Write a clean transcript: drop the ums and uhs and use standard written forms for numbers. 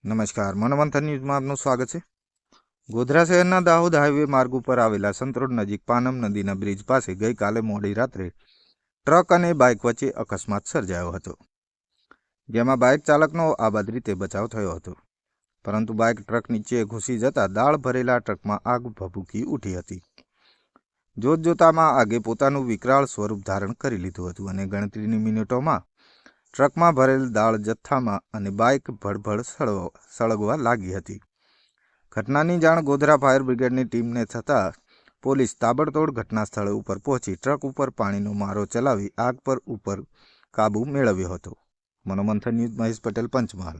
નમસ્કાર, મનોમંથન ન્યૂઝમાં આપનું સ્વાગત છે। ગોધરા શહેરના દાહોદ હાઈવે માર્ગ ઉપર આવેલા સંતરોડ નજીક પાનમ નદીના બ્રિજ પાસે ગઈકાલે મોડી રાત્રે ટ્રક અને બાઇક વચ્ચે અકસ્માત સર્જાયો હતો, જેમાં બાઇક ચાલકનો આબાદ રીતે બચાવ થયો હતો, પરંતુ બાઇક ટ્રક નીચે ઘૂસી જતા દાળ ભરેલા ટ્રકમાં આગ ભભૂકી ઉઠી હતી। જોતજોતામાં આગે પોતાનું વિકરાળ સ્વરૂપ ધારણ કરી લીધું હતું અને ગણતરીની મિનિટોમાં ટ્રકમાં ભરેલ દાળ જથ્થામાં અને બાઇક ભડભડ સળગવા લાગી હતી। ઘટનાની જાણ ગોધરા ફાયર બ્રિગેડની ટીમને થતાં પોલીસ તાબડતોડ ઘટના સ્થળ ઉપર પહોંચી ટ્રક ઉપર પાણીનો મારો ચલાવી આગ પર કાબૂ મેળવ્યો હતો। મનોમંથન ન્યૂઝ મહેશ પટેલ, પંચમહાલ।